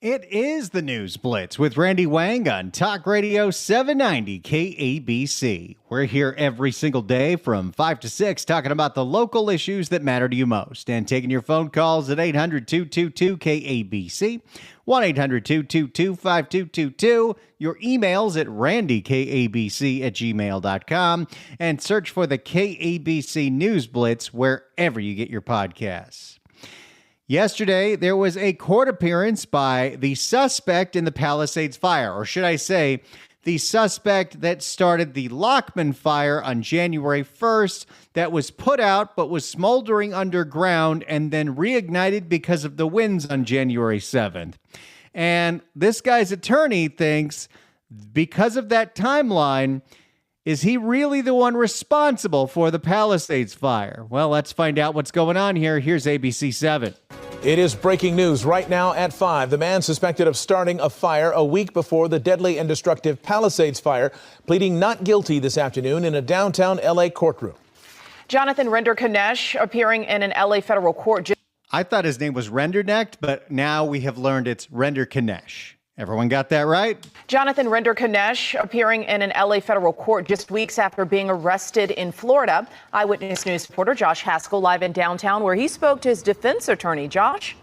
It is the News Blitz with Randy Wang on Talk Radio 790 KABC. We're here every single day from 5 to 6 talking about the local issues that matter to you most and taking your phone calls at 800-222-KABC, 1-800-222-5222, your emails at randykabc@gmail.com, and search for the KABC News Blitz wherever you get your podcasts. Yesterday, there was a court appearance by the suspect in the Palisades fire, or should I say, the suspect that started the Lockman fire on January 1st that was put out but was smoldering underground and then reignited because of the winds on January 7th. And this guy's attorney thinks because of that timeline, is he really the one responsible for the Palisades fire? Well, let's find out what's going on here. Here's ABC 7. It is breaking news right now at 5. The man suspected of starting a fire a week before the deadly and destructive Palisades fire, pleading not guilty this afternoon in a downtown L.A. courtroom. Jonathan Render-Kanesh appearing in an L.A. federal court. I thought his name was Rendernecht, but now we have learned it's Render-Kanesh. Everyone got that right? Jonathan Render-Kanesh appearing in an L.A. federal court just weeks after being arrested in Florida. Eyewitness News reporter Josh Haskell live in downtown where he spoke to his defense attorney. Josh?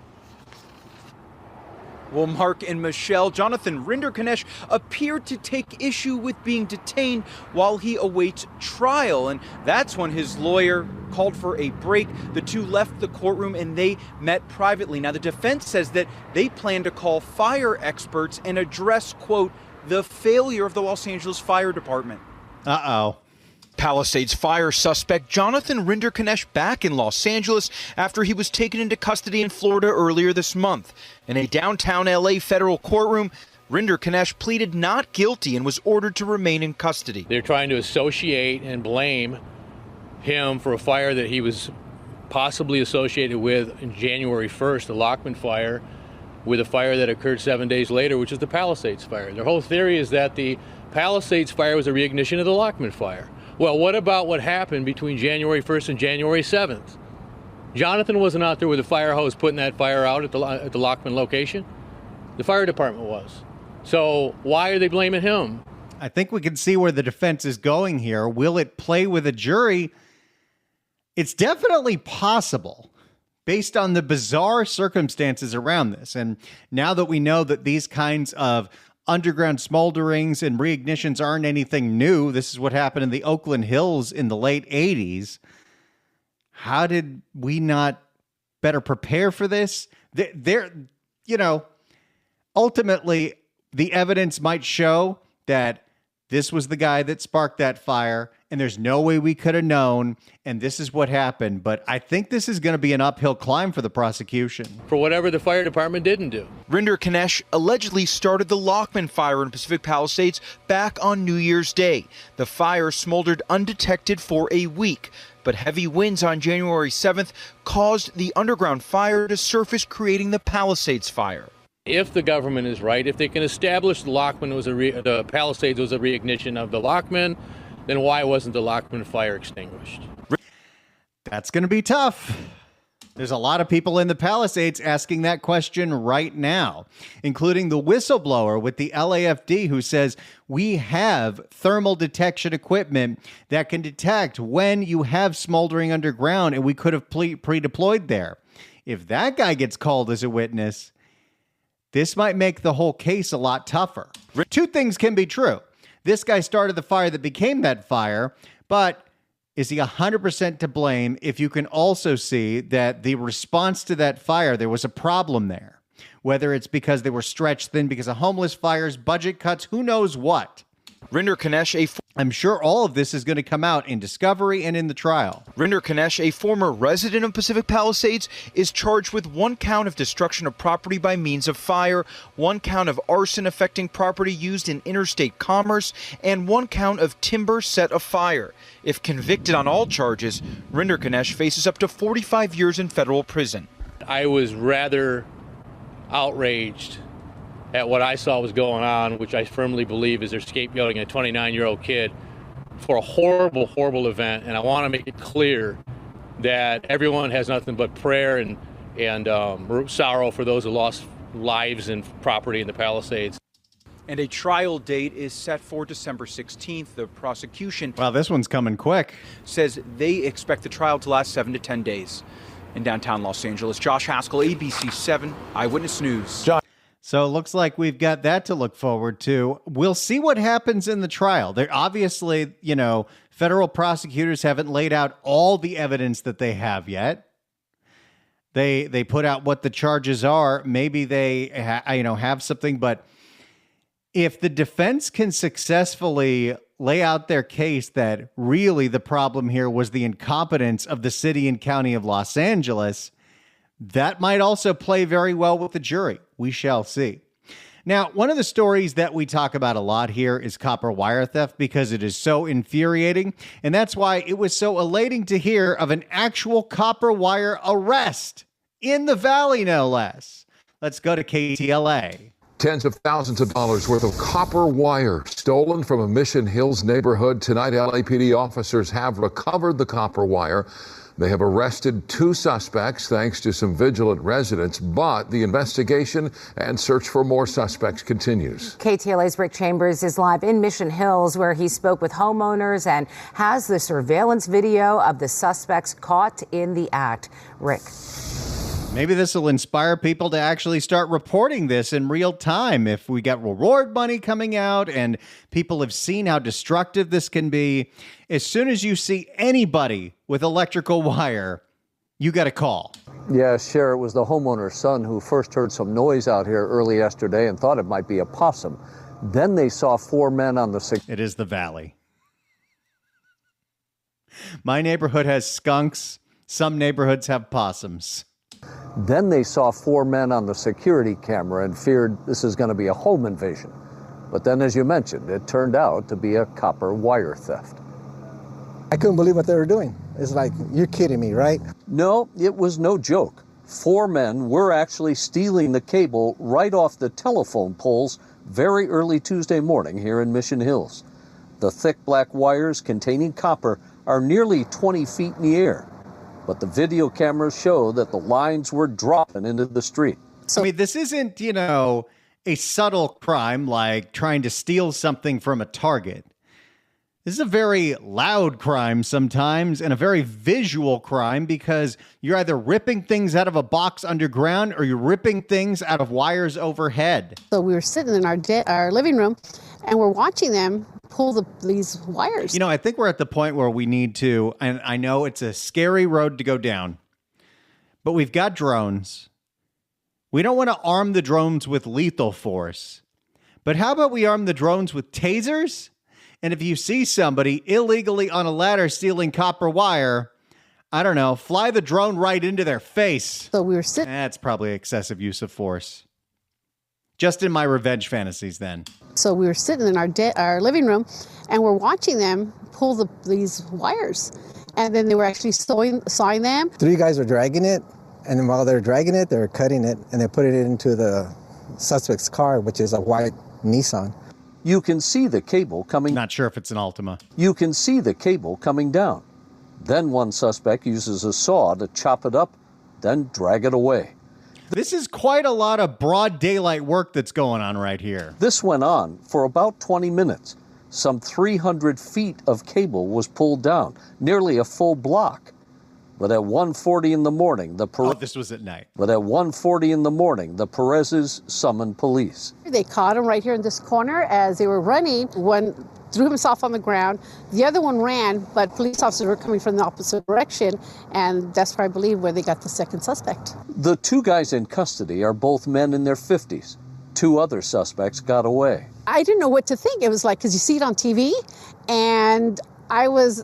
Well, Mark and Michelle, Jonathan Render-Kanesh appeared to take issue with being detained while he awaits trial. And that's when his lawyer called for a break. The two left the courtroom and they met privately. Now, the defense says that they plan to call fire experts and address, quote, the failure of the Los Angeles Fire Department. Uh-oh. Palisades fire suspect Jonathan Render-Kanesh back in Los Angeles after he was taken into custody in Florida earlier this month. In a downtown L.A. federal courtroom, Render-Kanesh pleaded not guilty and was ordered to remain in custody. They're trying to associate and blame him for a fire that he was possibly associated with in January 1st, the Lockman fire, with a fire that occurred 7 days later, which is the Palisades fire. Their whole theory is that the Palisades fire was a reignition of the Lockman fire. Well, what about what happened between January 1st and January 7th? Jonathan wasn't out there with a fire hose putting that fire out at the Lockman location. The fire department was. So why are they blaming him? I think we can see where the defense is going here. Will it play with a jury? It's definitely possible based on the bizarre circumstances around this. And now that we know that these kinds of underground smolderings and reignitions aren't anything new. This is what happened in the Oakland Hills in the late 80s. How did we not better prepare for this? Ultimately, the evidence might show that this was the guy that sparked that fire, and there's no way we could have known, and this is what happened. But I think this is going to be an uphill climb for the prosecution. For whatever the fire department didn't do. Render-Kanesh allegedly started the Lockman fire in Pacific Palisades back on New Year's Day. The fire smoldered undetected for a week, but heavy winds on January 7th caused the underground fire to surface, creating the Palisades fire. If the government is right, if they can establish the Palisades was a reignition of the Lockman, then why wasn't the Lockman fire extinguished? That's going to be tough. There's a lot of people in the Palisades asking that question right now, including the whistleblower with the LAFD who says we have thermal detection equipment that can detect when you have smoldering underground, and we could have pre-deployed there. If that guy gets called as a witness, this might make the whole case a lot tougher. Two things can be true. This guy started the fire that became that fire, but is he 100% to blame if you can also see that the response to that fire, there was a problem there? Whether it's because they were stretched thin because of homeless fires, budget cuts, who knows what? Render-Kanesh, I'm sure all of this is going to come out in discovery and in the trial. Render-Kanesh, a former resident of Pacific Palisades, is charged with 1 count of destruction of property by means of fire, 1 count of arson affecting property used in interstate commerce, and 1 count of timber set afire. If convicted on all charges, Render-Kanesh faces up to 45 years in federal prison. I was rather outraged at what I saw was going on, which I firmly believe is they're scapegoating a 29-year-old kid for a horrible, horrible event. And I want to make it clear that everyone has nothing but prayer and sorrow for those who lost lives and property in the Palisades. And a trial date is set for December 16th. The prosecution Wow, this one's coming quick. says they expect the trial to last 7 to 10 days. In downtown Los Angeles, Josh Haskell, ABC 7 Eyewitness News. So it looks like we've got that to look forward to. We'll see what happens in the trial. They're obviously, federal prosecutors haven't laid out all the evidence that they have yet. They put out what the charges are. Maybe they have something, but if the defense can successfully lay out their case that really the problem here was the incompetence of the city and county of Los Angeles, that might also play very well with the jury. We shall see. Now, one of the stories that we talk about a lot here is copper wire theft because it is so infuriating. And that's why it was so elating to hear of an actual copper wire arrest in the Valley, no less. Let's go to KTLA. Tens of thousands of dollars worth of copper wire stolen from a Mission Hills neighborhood. Tonight, LAPD officers have recovered the copper wire. They have arrested 2 suspects thanks to some vigilant residents, but the investigation and search for more suspects continues. KTLA's Rick Chambers is live in Mission Hills, where he spoke with homeowners and has the surveillance video of the suspects caught in the act. Rick. Maybe this will inspire people to actually start reporting this in real time. If we got reward money coming out and people have seen how destructive this can be, as soon as you see anybody with electrical wire, you got a call. Yeah, Cher, it was the homeowner's son who first heard some noise out here early yesterday and thought it might be a possum. Then they saw 4 men on the... It is the Valley. My neighborhood has skunks. Some neighborhoods have possums. Then they saw 4 men on the security camera and feared this is going to be a home invasion. But then, as you mentioned, it turned out to be a copper wire theft. I couldn't believe what they were doing. It's like, you're kidding me, right? No, it was no joke. 4 men were actually stealing the cable right off the telephone poles very early Tuesday morning here in Mission Hills. The thick black wires containing copper are nearly 20 feet in the air. But the video cameras show that the lines were dropping into the street. I mean, this isn't, a subtle crime like trying to steal something from a Target. This is a very loud crime sometimes and a very visual crime because you're either ripping things out of a box underground or you're ripping things out of wires overhead. So we were sitting in our living room and we're watching them pull these wires. I think we're at the point where we need to, and I know it's a scary road to go down, but we've got drones. We don't want to arm the drones with lethal force, but how about we arm the drones with tasers? And if you see somebody illegally on a ladder stealing copper wire, I don't know, fly the drone right into their face. So we were sitting. That's probably excessive use of force. Just in my revenge fantasies then. So we were sitting in our living room and we're watching them pull these wires. And then they were actually sawing them. 3 guys were dragging it. And then while they're dragging it, they're cutting it. And they put it into the suspect's car, which is a white Nissan. You can see the cable coming. Not sure if it's an Altima. You can see the cable coming down. Then one suspect uses a saw to chop it up, then drag it away. This is quite a lot of broad daylight work that's going on right here. This went on for about 20 minutes. Some 300 feet of cable was pulled down, nearly a full block. But at 1:40 in the morning, this was at night. But at 1:40 in the morning, the Perez's summoned police. They caught him right here in this corner as they were running. One threw himself on the ground. The other one ran, but police officers were coming from the opposite direction, and that's where I believe where they got the second suspect. The 2 guys in custody are both men in their 50s. 2 other suspects got away. I didn't know what to think. It was like, because you see it on TV, and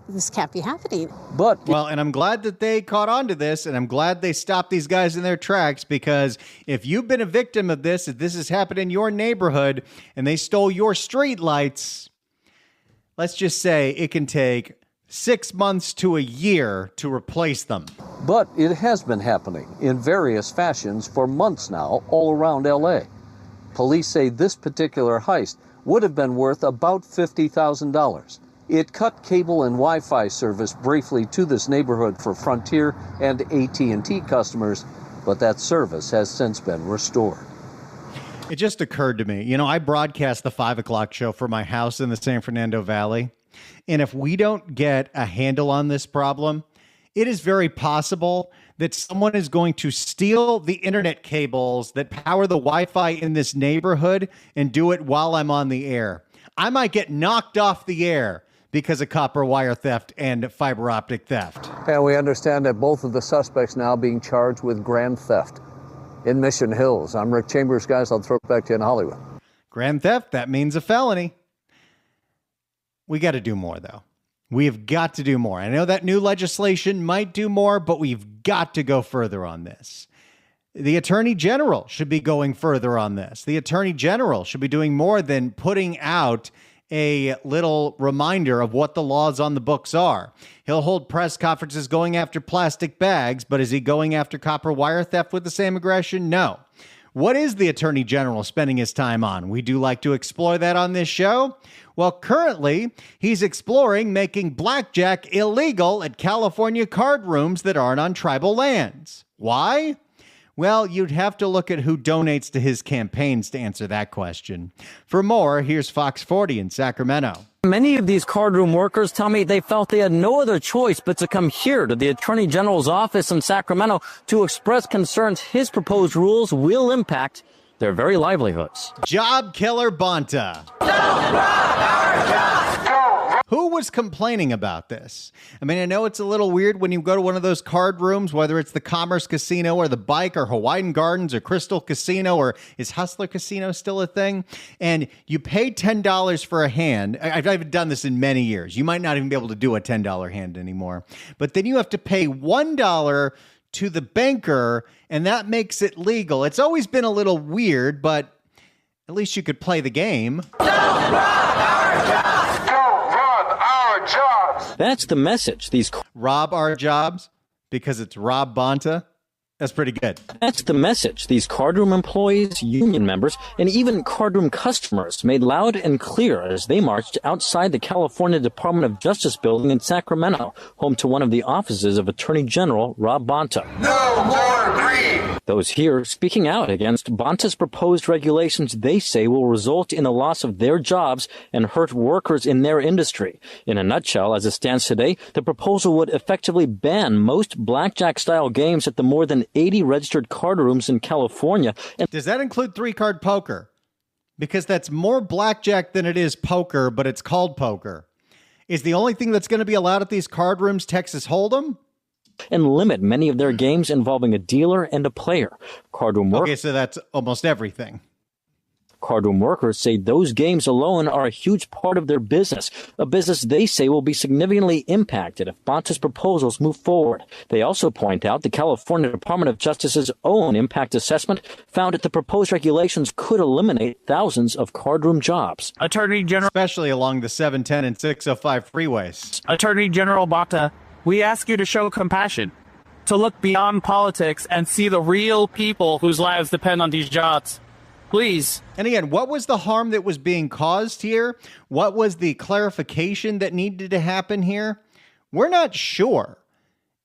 this can't be happening. Well, and I'm glad that they caught on to this, and I'm glad they stopped these guys in their tracks, because if you've been a victim of this, if this has happened in your neighborhood, and they stole your street lights, let's just say it can take 6 months to a year to replace them. But it has been happening in various fashions for months now all around L.A. Police say this particular heist would have been worth about $50,000. It cut cable and Wi-Fi service briefly to this neighborhood for Frontier and AT&T customers, but that service has since been restored. It just occurred to me, I broadcast the 5 o'clock show for my house in the San Fernando Valley. And if we don't get a handle on this problem, it is very possible that someone is going to steal the internet cables that power the Wi-Fi in this neighborhood and do it while I'm on the air. I might get knocked off the air because of copper wire theft and fiber optic theft. And we understand that both of the suspects now being charged with grand theft in Mission Hills. I'm Rick Chambers, guys. I'll throw it back to you in Hollywood. Grand theft, that means a felony. We got to do more, though. We've got to do more. I know that new legislation might do more, but we've got to go further on this. The Attorney General should be going further on this. The Attorney General should be doing more than putting out a little reminder of what the laws on the books are. He'll hold press conferences going after plastic bags, but is he going after copper wire theft with the same aggression? No. What is the Attorney General spending his time on? We do like to explore that on this show. Well, currently, he's exploring making blackjack illegal at California card rooms that aren't on tribal lands. Why? Well, you'd have to look at who donates to his campaigns to answer that question. For more, here's Fox 40 in Sacramento. Many of these cardroom workers tell me they felt they had no other choice but to come here to the Attorney General's office in Sacramento to express concerns his proposed rules will impact their very livelihoods. Job killer Bonta. Don't rob our jobs! Who was complaining about this? I mean, I know it's a little weird when you go to one of those card rooms, whether it's the Commerce Casino or the Bike or Hawaiian Gardens or Crystal Casino, or is Hustler Casino still a thing? And you pay $10 for a hand. I've done this in many years. You might not even be able to do a $10 hand anymore. But then you have to pay $1 to the banker, and that makes it legal. It's always been a little weird, but at least you could play the game. Don't rob our jobs! Jobs. That's the message. Rob our jobs because it's Rob Bonta. That's pretty good. That's the message these cardroom employees, union members, and even cardroom customers made loud and clear as they marched outside the California Department of Justice building in Sacramento, home to one of the offices of Attorney General Rob Bonta. No more greed! Those here speaking out against Bonta's proposed regulations they say will result in the loss of their jobs and hurt workers in their industry. In a nutshell, as it stands today, the proposal would effectively ban most blackjack-style games at the more than 80 registered card rooms in California. And does that include 3-card poker? Because that's more blackjack than it is poker, but it's called poker. Is the only thing that's going to be allowed at these card rooms Texas Hold'em? And limit many of their games involving a dealer and a player. Okay, so that's almost everything. Cardroom workers say those games alone are a huge part of their business, a business they say will be significantly impacted if Bonta's proposals move forward. They also point out the California Department of Justice's own impact assessment found that the proposed regulations could eliminate thousands of cardroom jobs. Attorney General, especially along the 710 and 605 freeways. Attorney General Bonta, we ask you to show compassion, to look beyond politics and see the real people whose lives depend on these jobs. Please. And again, what was the harm that was being caused here? What was the clarification that needed to happen here? We're not sure.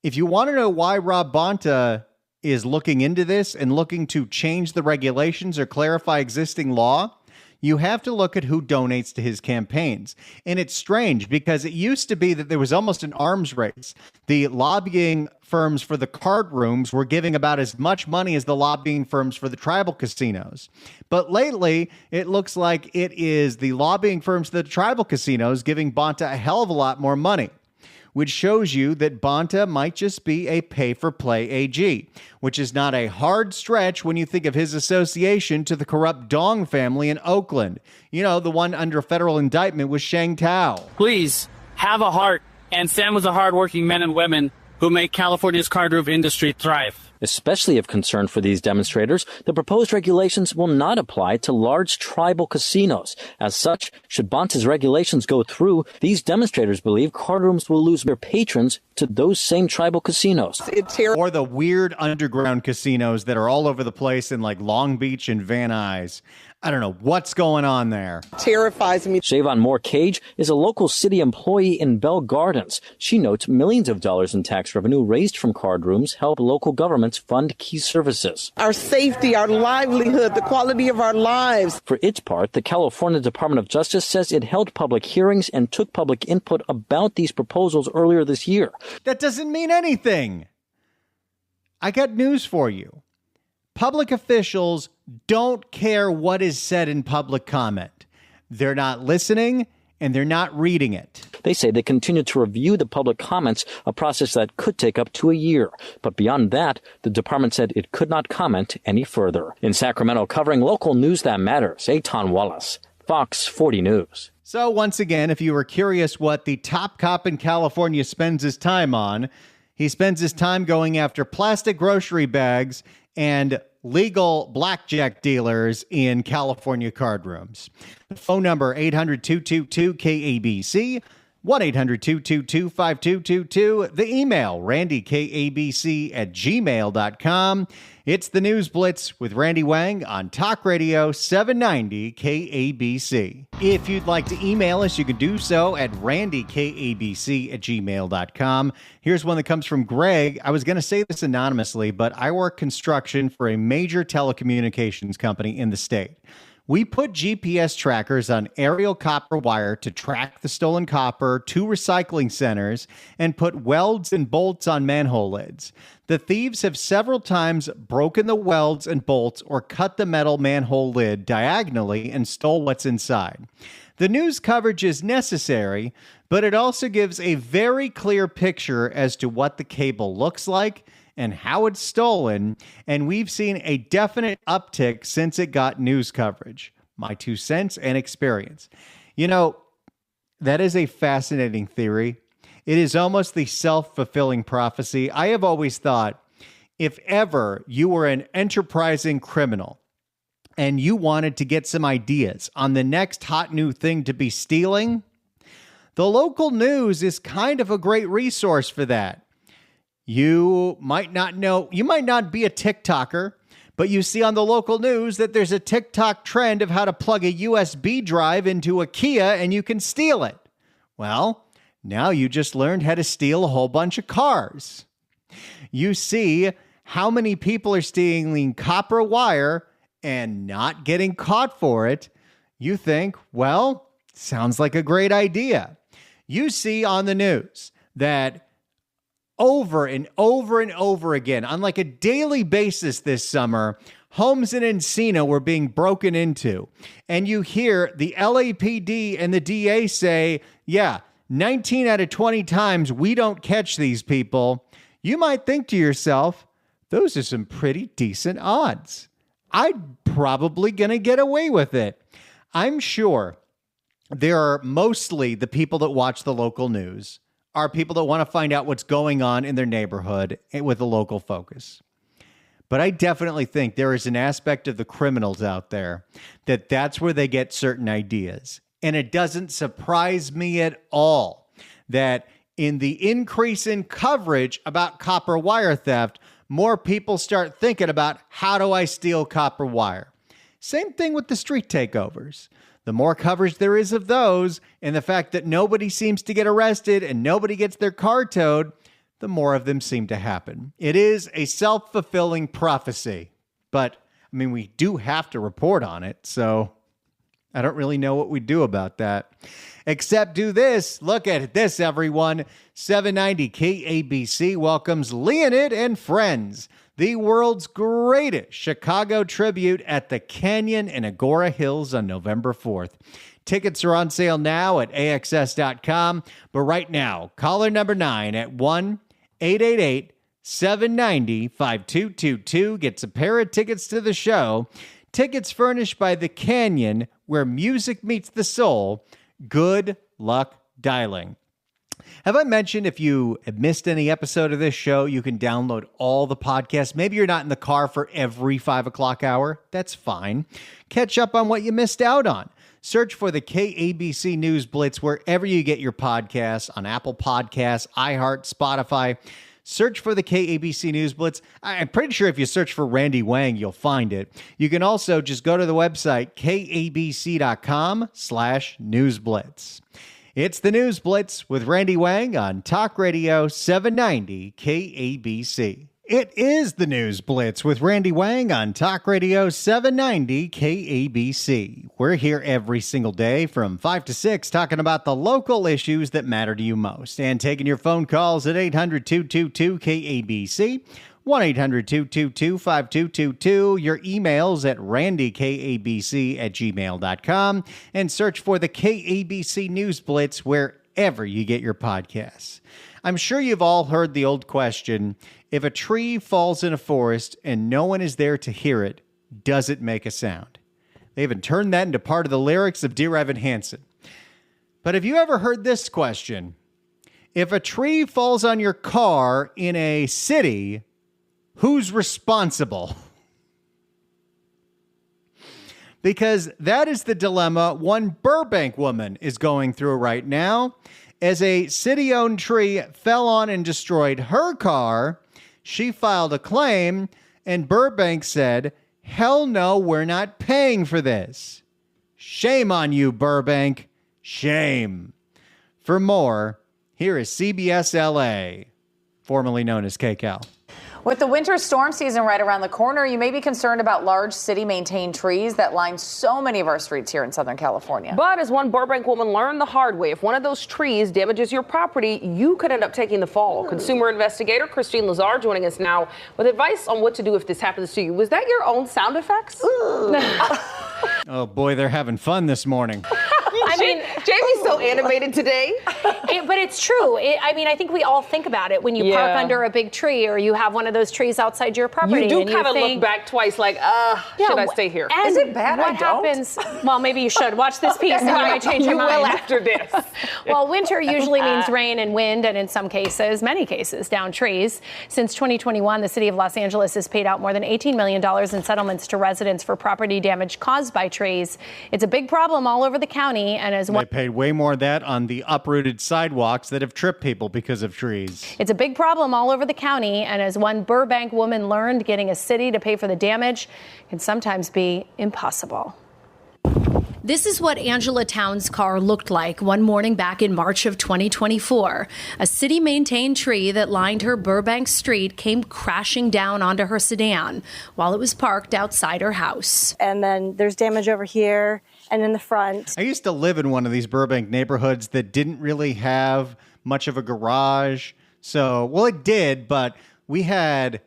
If you want to know why Rob Bonta is looking into this and looking to change the regulations or clarify existing law, you have to look at who donates to his campaigns. And it's strange because it used to be that there was almost an arms race. The lobbying firms for the card rooms were giving about as much money as the lobbying firms for the tribal casinos. But lately, it looks like it is the lobbying firms for the tribal casinos giving Bonta a hell of a lot more money, which shows you that Bonta might just be a pay-for-play AG, which is not a hard stretch when you think of his association to the corrupt Dong family in Oakland. You know, the one under federal indictment with Sheng Tao. Please, have a heart and stand with the hardworking men and women who make California's cardroom industry thrive. Especially of concern for these demonstrators, the proposed regulations will not apply to large tribal casinos. As such, should Bonta's regulations go through, these demonstrators believe card rooms will lose their patrons to those same tribal casinos. Or the weird underground casinos that are all over the place in like Long Beach and Van Nuys. I don't know what's going on there. Terrifies me. Shavon Moore Cage is a local city employee in Bell Gardens. She notes millions of dollars in tax revenue raised from card rooms help local governments governments fund key services. Our safety, our livelihood, the quality of our lives. For its part, the California Department of Justice says it held public hearings and took public input about these proposals earlier this year. That doesn't mean anything. I got news for you. Public officials don't care what is said in public comment. They're not listening and they're not reading it. They say they continue to review the public comments, a process that could take up to a year. But beyond that, the department said it could not comment any further. In Sacramento, covering local news that matters, Eitan Wallace, Fox 40 News. So once again, if you were curious what the top cop in California spends his time on, he spends his time going after plastic grocery bags and legal blackjack dealers in California card rooms. The phone number, 800-222-KABC, 1-800-222-5222. The email, randykabc@gmail.com. It's the News Blitz with Randy Wang on Talk Radio 790 KABC. If you'd like to email us, you can do so at randykabc@gmail.com. Here's one that comes from Greg. I was going to say this anonymously, but I work construction for a major telecommunications company in the state. We put GPS trackers on aerial copper wire to track the stolen copper to recycling centers and put welds and bolts on manhole lids. The thieves have several times broken the welds and bolts or cut the metal manhole lid diagonally and stole what's inside. The news coverage is necessary, but it also gives a very clear picture as to what the cable looks like and how it's stolen, and we've seen a definite uptick since it got news coverage. My 2 cents and experience. You know, that is a fascinating theory. It is almost the self-fulfilling prophecy. I have always thought, if ever you were an enterprising criminal and you wanted to get some ideas on the next hot new thing to be stealing, the local news is kind of a great resource for that. You might not know, you might not be a TikToker, but you see on the local news that there's a TikTok trend of how to plug a USB drive into a Kia and you can steal it. Well, now you just learned how to steal a whole bunch of cars. You see how many people are stealing copper wire and not getting caught for it. You think, well, sounds like a great idea. You see on the news that over and over and over again, on like a daily basis this summer, homes in Encino were being broken into. And you hear the LAPD and the DA say, yeah, 19 out of 20 times we don't catch these people. You might think to yourself, those are some pretty decent odds. I'm probably going to get away with it. I'm sure there are mostly the people that watch the local news are people that want to find out what's going on in their neighborhood with a local focus. But I definitely think there is an aspect of the criminals out there that's where they get certain ideas. And it doesn't surprise me at all that in the increase in coverage about copper wire theft, more people start thinking about how do I steal copper wire? Same thing with the street takeovers. The more coverage there is of those, and the fact that nobody seems to get arrested and nobody gets their car towed, the more of them seem to happen. It is a self-fulfilling prophecy. But, I mean, we do have to report on it, so I don't really know what we do about that. Except do this. Look at this, everyone. 790 KABC welcomes Leonid and Friends, the world's greatest Chicago tribute at the Canyon in Agora Hills on November 4th. Tickets are on sale now at AXS.com. But right now, caller number 9 at 1-888-790-5222 gets a pair of tickets to the show. Tickets furnished by the Canyon, where music meets the soul. Good luck dialing. Have I mentioned if you have missed any episode of this show, you can download all the podcasts? Maybe you're not in the car for every 5 o'clock hour. That's fine. Catch up on what you missed out on. Search for the KABC News Blitz wherever you get your podcasts, on Apple Podcasts, iHeart, Spotify. Search for the KABC News Blitz. I'm pretty sure if you search for Randy Wang, you'll find it. You can also just go to the website, kabc.com/newsblitz. It's the News Blitz with Randy Wang on Talk Radio 790 KABC. It is the News Blitz with Randy Wang on Talk Radio 790 KABC. We're here every single day from 5 to 6 talking about the local issues that matter to you most and taking your phone calls at 800-222-KABC, 1-800-222-5222, your emails at randykabc@gmail.com, and search for the KABC News Blitz wherever you get your podcasts. I'm sure you've all heard the old question, if a tree falls in a forest and no one is there to hear it, does it make a sound? They even turned that into part of the lyrics of Dear Evan Hansen. But have you ever heard this question? If a tree falls on your car in a city, who's responsible? Because that is the dilemma one Burbank woman is going through right now. As a city-owned tree fell on and destroyed her car, she filed a claim, and Burbank said, hell no, we're not paying for this. Shame on you, Burbank. Shame. For more, here is CBS LA, formerly known as KCAL. With the winter storm season right around the corner, you may be concerned about large city-maintained trees that line so many of our streets here in Southern California. But as one Burbank woman learned the hard way, if one of those trees damages your property, you could end up taking the fall. Consumer investigator Christine Lazar joining us now with advice on what to do if this happens to you. Was that your own sound effects? Oh boy, they're having fun this morning. I mean, Jamie's so animated today. But it's true. I think we all think about it when you park under a big tree or you have one of those trees outside your property. You do kind of look back twice like, should I stay here? And is it bad what I don't? happens? Well, maybe you should. Watch this piece and you might change your mind. You will after this. Well, winter usually means rain and wind, and in some cases, many cases, down trees. Since 2021, the city of Los Angeles has paid out more than $18 million in settlements to residents for property damage caused by trees. It's a big problem all over the county, and as They paid way more of that on the uprooted sidewalks that have tripped people because of trees. It's a big problem all over the county, and as one Burbank woman learned, getting a city to pay for the damage can sometimes be impossible. This is what Angela Town's car looked like one morning back in March of 2024. A city-maintained tree that lined her Burbank street came crashing down onto her sedan while it was parked outside her house. And then there's damage over here and in the front. I used to live in one of these Burbank neighborhoods that didn't really have much of a garage. So, well, it did, but we had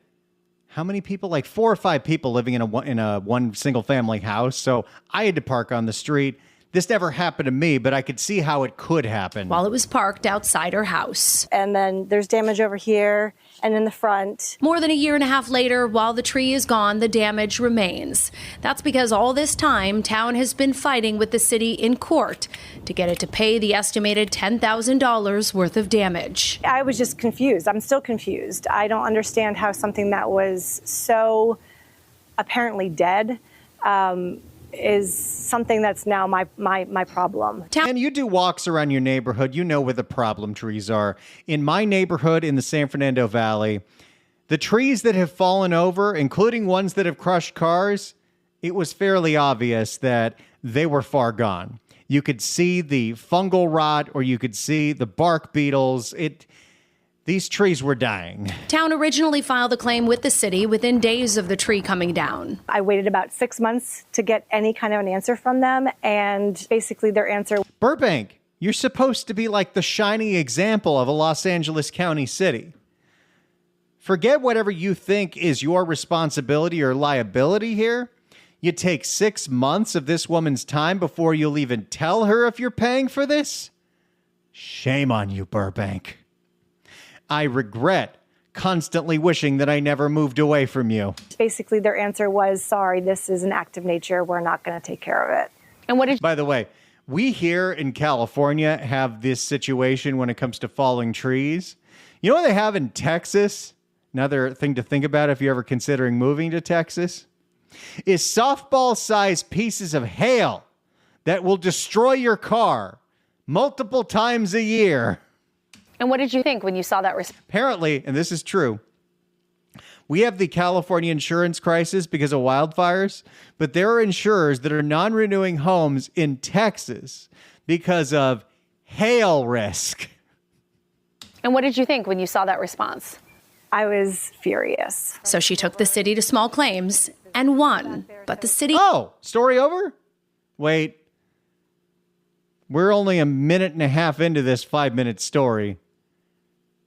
how many people? Like 4 or 5 people living in a one single family house. So I had to park on the street. This never happened to me, but I could see how it could happen. While it was parked outside her house. And then there's damage over here and in the front. More than a year and a half later, while the tree is gone, the damage remains. That's because all this time, Town has been fighting with the city in court to get it to pay the estimated $10,000 worth of damage. I was just confused. I'm still confused. I don't understand how something that was so apparently dead is something that's now my problem. And you do walks around your neighborhood, you know where the problem trees are. In my neighborhood in the San Fernando Valley, the trees that have fallen over, including ones that have crushed cars, it was fairly obvious that they were far gone. You could see the fungal rot or you could see the bark beetles. These trees were dying. Town originally filed a claim with the city within days of the tree coming down. I waited about 6 months to get any kind of an answer from them, and basically their answer... Burbank, you're supposed to be like the shining example of a Los Angeles County city. Forget whatever you think is your responsibility or liability here. You take 6 months of this woman's time before you'll even tell her if you're paying for this? Shame on you, Burbank. I regret constantly wishing that I never moved away from you. Basically, their answer was, sorry, this is an act of nature. We're not going to take care of it. And what did... By the way, we here in California have this situation when it comes to falling trees. You know what they have in Texas? Another thing to think about if you're ever considering moving to Texas is softball-sized pieces of hail that will destroy your car multiple times a year. And what did you think when you saw that response? Apparently, and this is true, we have the California insurance crisis because of wildfires, but there are insurers that are non-renewing homes in Texas because of hail risk. And what did you think when you saw that response? I was furious. So she took the city to small claims and won. But the city... Oh, story over? Wait. We're only a minute and a half into this 5-minute story.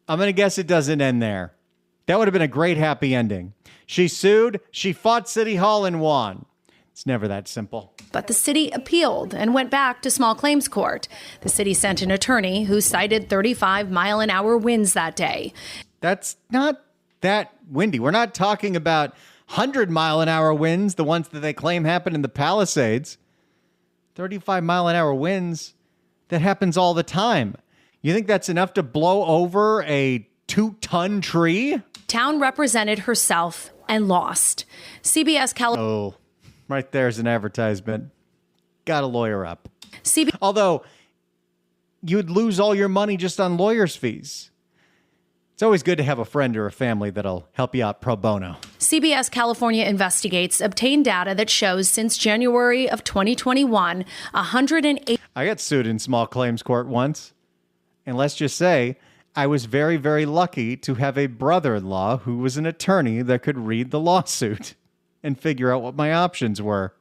I'm going to guess it doesn't end there. That would have been a great happy ending. She sued, she fought City Hall and won. It's never that simple. But the city appealed and went back to small claims court. The city sent an attorney who cited 35-mile-an-hour winds that day. That's not that windy. We're not talking about 100-mile-an-hour winds, the ones that they claim happen in the Palisades. 35-mile-an-hour winds, that happens all the time. You think that's enough to blow over a 2-ton tree? Town represented herself and lost. CBS California. Oh, right there's an advertisement. Got a lawyer up. Although, you'd lose all your money just on lawyer's fees. It's always good to have a friend or a family that'll help you out pro bono. CBS California Investigates obtained data that shows since January of 2021, 108... I got sued in small claims court once. And let's just say, I was very, very lucky to have a brother-in-law who was an attorney that could read the lawsuit and figure out what my options were.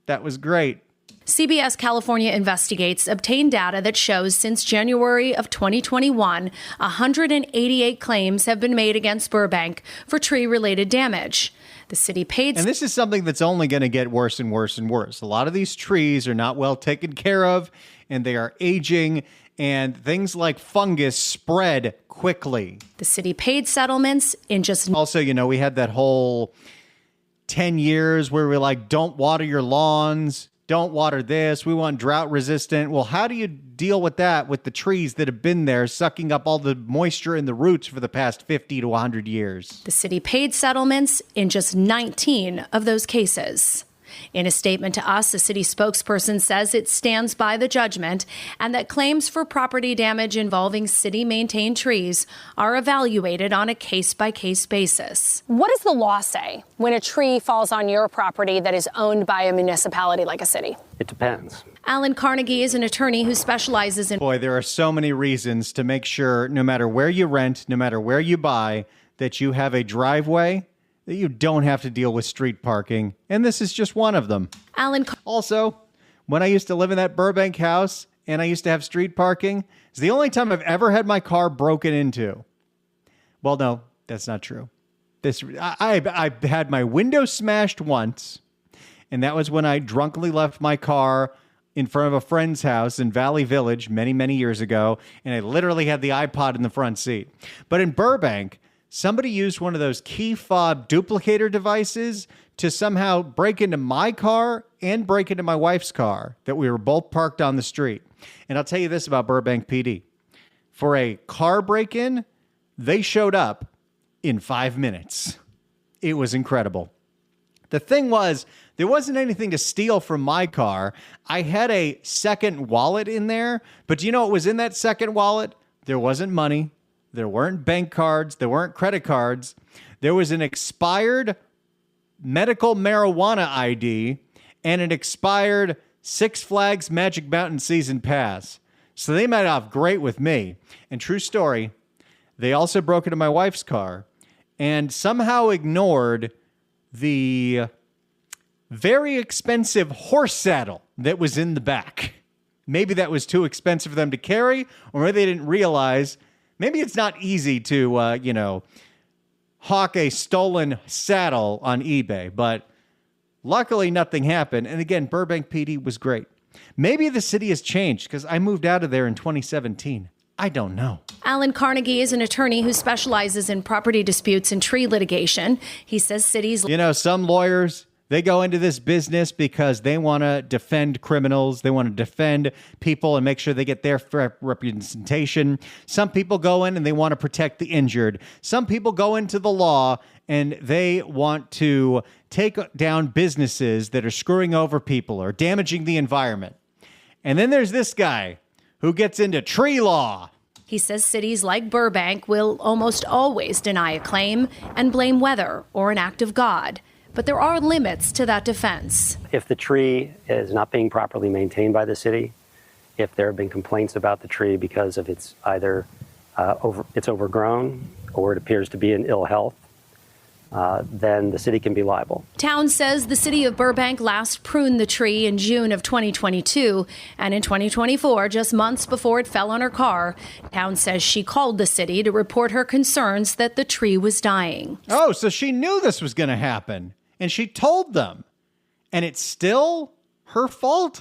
That was great. CBS California Investigates obtained data that shows since January of 2021, 188 claims have been made against Burbank for tree-related damage. The city paid... And this is something that's only going to get worse and worse and worse. A lot of these trees are not well taken care of, and they are aging, and things like fungus spread quickly. The city paid settlements in just... Also, you know, we had that whole 10 years where we're like, don't water your lawns. Don't water this. We want drought resistant. Well, how do you deal with that with the trees that have been there sucking up all the moisture in the roots for the past 50 to 100 years? The city paid settlements in just 19 of those cases. In a statement to us, the city spokesperson says it stands by the judgment and that claims for property damage involving city-maintained trees are evaluated on a case-by-case basis. What does the law say when a tree falls on your property that is owned by a municipality like a city? It depends. Alan Carnegie is an attorney who specializes in... Boy, there are so many reasons to make sure, no matter where you rent, no matter where you buy, that you have a driveway that you don't have to deal with street parking, and this is just one of them. Also, when I used to live in that Burbank house and I used to have street parking, it's the only time I've ever had my car broken into. Well, no, that's not true. I had my window smashed once, and that was when I drunkenly left my car in front of a friend's house in Valley Village many, many years ago, and I literally had the iPod in the front seat. But in Burbank, somebody used one of those key fob duplicator devices to somehow break into my car and break into my wife's car that we were both parked on the street. And I'll tell you this about Burbank PD. For a car break-in, they showed up in 5 minutes. It was incredible. The thing was, there wasn't anything to steal from my car. I had a second wallet in there, but do you know what was in that second wallet? There wasn't money. There weren't bank cards. There weren't credit cards. There was an expired medical marijuana ID and an expired Six Flags Magic Mountain season pass. So they met off great with me. And true story, they also broke into my wife's car and somehow ignored the very expensive horse saddle that was in the back. Maybe that was too expensive for them to carry, or maybe they didn't realize. Maybe it's not easy to, hawk a stolen saddle on eBay, but luckily nothing happened. And again, Burbank PD was great. Maybe the city has changed because I moved out of there in 2017. I don't know. Alan Carnegie is an attorney who specializes in property disputes and tree litigation. He says cities... Some lawyers, they go into this business because they want to defend criminals. They want to defend people and make sure they get their fair representation. Some people go in and they want to protect the injured. Some people go into the law and they want to take down businesses that are screwing over people or damaging the environment. And then there's this guy who gets into tree law. He says cities like Burbank will almost always deny a claim and blame weather or an act of God. But there are limits to that defense. If the tree is not being properly maintained by the city, if there have been complaints about the tree because of its either it's overgrown or it appears to be in ill health, then the city can be liable. Towns says the city of Burbank last pruned the tree in June of 2022, and in 2024, just months before it fell on her car, Towns says she called the city to report her concerns that the tree was dying. Oh, so she knew this was going to happen, and she told them, and it's still her fault?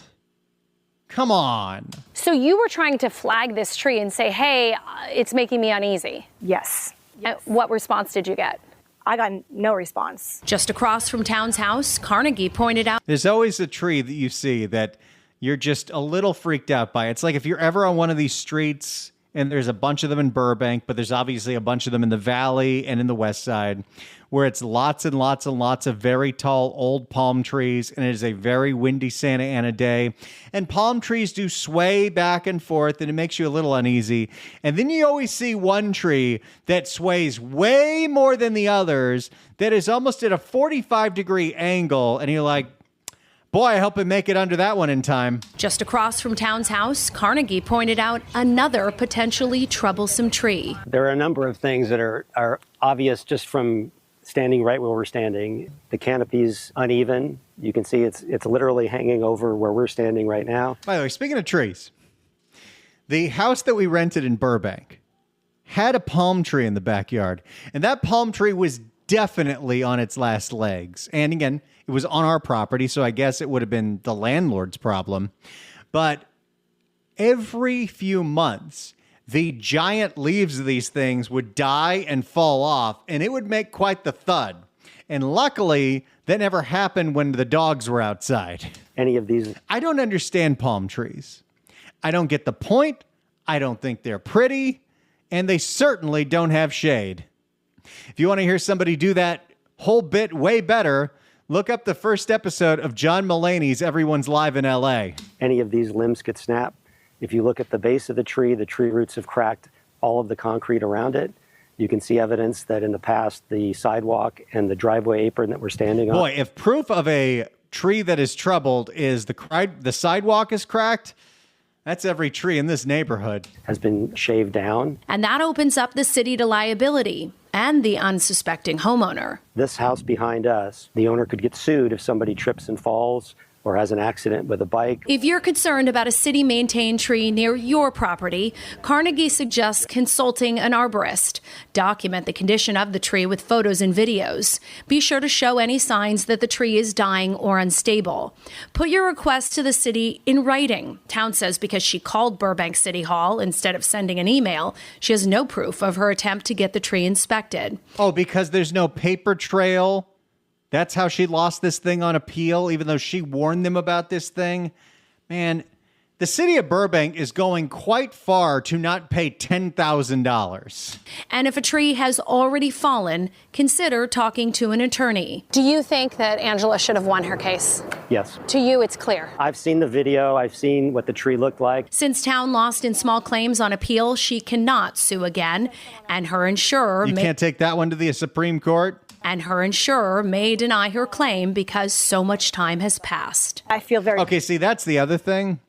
Come on. So you were trying to flag this tree and say, hey, it's making me uneasy. Yes. What response did you get? I got no response. Just across from Towns' house, Carnegie pointed out There's always a tree that you see that you're just a little freaked out by. It's like if you're ever on one of these streets, and there's a bunch of them in Burbank, but there's obviously a bunch of them in the Valley and in the West Side, where it's lots and lots and lots of very tall old palm trees, and it is a very windy Santa Ana day. And palm trees do sway back and forth, and it makes you a little uneasy. And then you always see one tree that sways way more than the others, that is almost at a 45-degree angle, and you're like, boy, I hope I make it under that one in time. Just across from Towns' house, Carnegie pointed out another potentially troublesome tree. There are a number of things that are obvious just from standing right where we're standing. The canopy's uneven. You can see it's literally hanging over where we're standing right now. By the way, speaking of trees, the house that we rented in Burbank had a palm tree in the backyard, and that palm tree was definitely on its last legs. And again, it was on our property, so I guess it would have been the landlord's problem. But every few months, the giant leaves of these things would die and fall off, and it would make quite the thud. And luckily, that never happened when the dogs were outside. Any of these? I don't understand palm trees. I don't get the point. I don't think they're pretty, and they certainly don't have shade. If you want to hear somebody do that whole bit way better, look up the first episode of John Mulaney's Everyone's Live in L.A. Any of these limbs could snap. If you look at the base of the tree roots have cracked all of the concrete around it. You can see evidence that in the past, the sidewalk and the driveway apron that we're standing on. Boy, if proof of a tree that is troubled is the sidewalk is cracked, that's every tree in this neighborhood. Has been shaved down. And that opens up the city to liability and the unsuspecting homeowner. This house behind us, the owner could get sued if somebody trips and falls or has an accident with a bike. If you're concerned about a city-maintained tree near your property, Carnegie suggests consulting an arborist. Document the condition of the tree with photos and videos. Be sure to show any signs that the tree is dying or unstable. Put your request to the city in writing. Town says because she called Burbank City Hall instead of sending an email, she has no proof of her attempt to get the tree inspected. Oh, because there's no paper trail? That's how she lost this thing on appeal, even though she warned them about this thing? Man, the city of Burbank is going quite far to not pay $10,000. And if a tree has already fallen, consider talking to an attorney. Do you think that Angela should have won her case? Yes. To you, it's clear. I've seen the video. I've seen what the tree looked like. Since Town lost in small claims on appeal, she cannot sue again. And her insurer can't take that one to the Supreme Court? And her insurer may deny her claim because so much time has passed. I feel very... Okay, see, that's the other thing.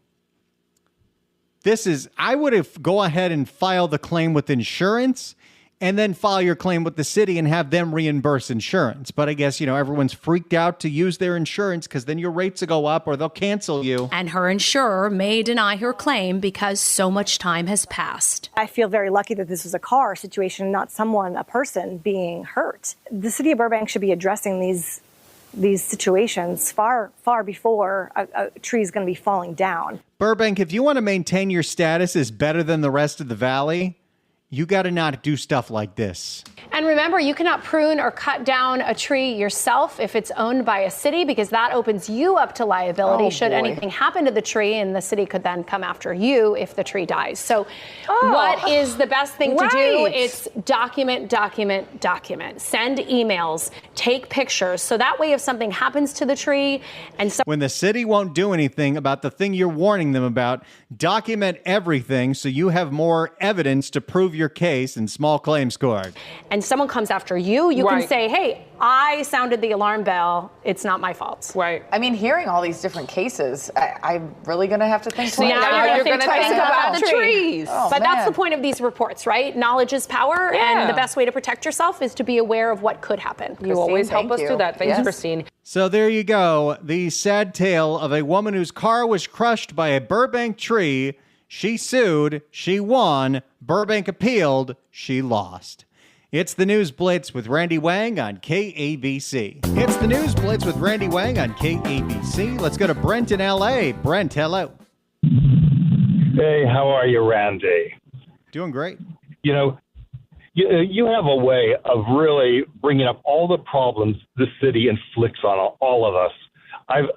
I would have go ahead and file the claim with insurance and then file your claim with the city and have them reimburse insurance. But I guess, everyone's freaked out to use their insurance because then your rates will go up or they'll cancel you. And her insurer may deny her claim because so much time has passed. I feel very lucky that this was a car situation, not a person being hurt. The city of Burbank should be addressing these situations far before a tree is going to be falling down. Burbank, if you want to maintain your status as better than the rest of the valley, you got to not do stuff like this. And remember, you cannot prune or cut down a tree yourself if it's owned by a city, because that opens you up to liability should anything happen to the tree, and the city could then come after you if the tree dies. So what is the best thing to do? It's document. Send emails, take pictures. So that way if something happens to the tree and when the city won't do anything about the thing you're warning them about, document everything so you have more evidence to prove your your case in small claims court. And someone comes after you, you can Right. say, hey, I sounded the alarm bell. It's not my fault. Right. I mean, hearing all these different cases, I'm really going to have to think twice. Now you're gonna think about the trees. Oh, But that's man. the point of these reports, right? Knowledge is power, Yeah. and the best way to protect yourself is to be aware of what could happen. You always help thank us you. do that. Thanks, Yes. Christine. So there you go. The sad tale of a woman whose car was crushed by a Burbank tree. She sued. She won. Burbank appealed. She lost. It's the News Blitz with Randy Wang on KABC. It's the News Blitz with Randy Wang on KABC. Let's go to Brent in L.A. Brent, hello. Hey, how are you, Randy? Doing great. You know, you have a way of really bringing up all the problems the city inflicts on all of us.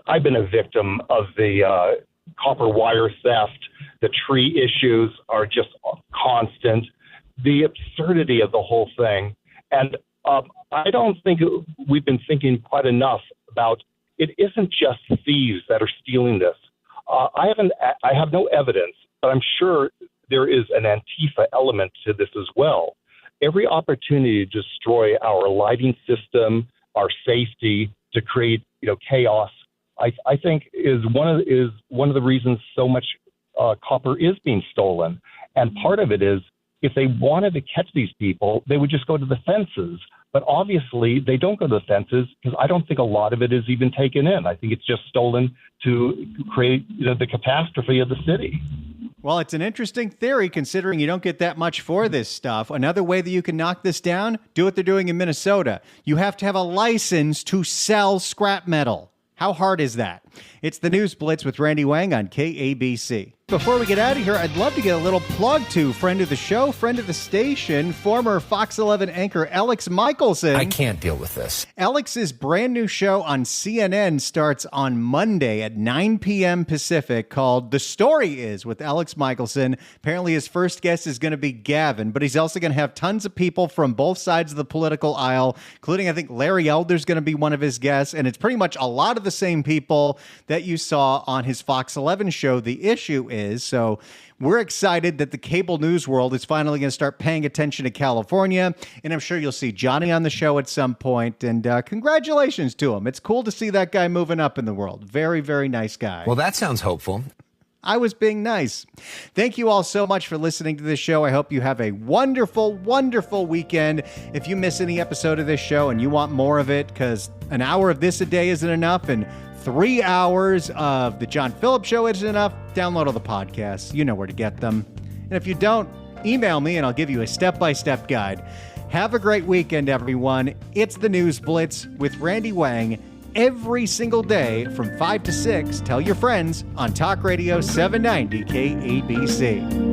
I've been a victim of the copper wire theft. The tree issues are just constant. The absurdity of the whole thing. And I don't think we've been thinking quite enough about it isn't just thieves that are stealing this. I have no evidence, but I'm sure there is an Antifa element to this as well. Every opportunity to destroy our lighting system, our safety, to create chaos, I think is one of the reasons so much copper is being stolen. And part of it is if they wanted to catch these people, they would just go to the fences. But obviously, they don't go to the fences because I don't think a lot of it is even taken in. I think it's just stolen to create the catastrophe of the city. Well, it's an interesting theory considering you don't get that much for this stuff. Another way that you can knock this down, do what they're doing in Minnesota. You have to have a license to sell scrap metal. How hard is that? It's the News Blitz with Randy Wang on KABC. Before we get out of here, I'd love to get a little plug to friend of the show, friend of the station, former Fox 11 anchor Alex Michelson. I can't deal with this. Alex's brand new show on CNN starts on Monday at 9 p.m. Pacific called The Story Is with Alex Michelson. Apparently his first guest is going to be Gavin, but he's also going to have tons of people from both sides of the political aisle, including I think Larry Elder's going to be one of his guests, and it's pretty much a lot of the same people that you saw on his Fox 11 show. The issue is, so we're excited that the cable news world is finally going to start paying attention to California, and I'm sure you'll see Johnny on the show at some point, and congratulations to him. It's cool to see that guy moving up in the world. Very, very nice guy. Well, that sounds hopeful. I was being nice. Thank you all so much for listening to this show. I hope you have a wonderful, wonderful weekend. If you miss any episode of this show and you want more of it, because an hour of this a day isn't enough, and 3 hours of the John Phillips Show isn't enough, download all the podcasts. You know where to get them. And if you don't, email me and I'll give you a step-by-step guide. Have a great weekend, everyone. It's the News Blitz with Randy Wang. Every single day from 5 to 6, tell your friends on Talk Radio 790 KABC.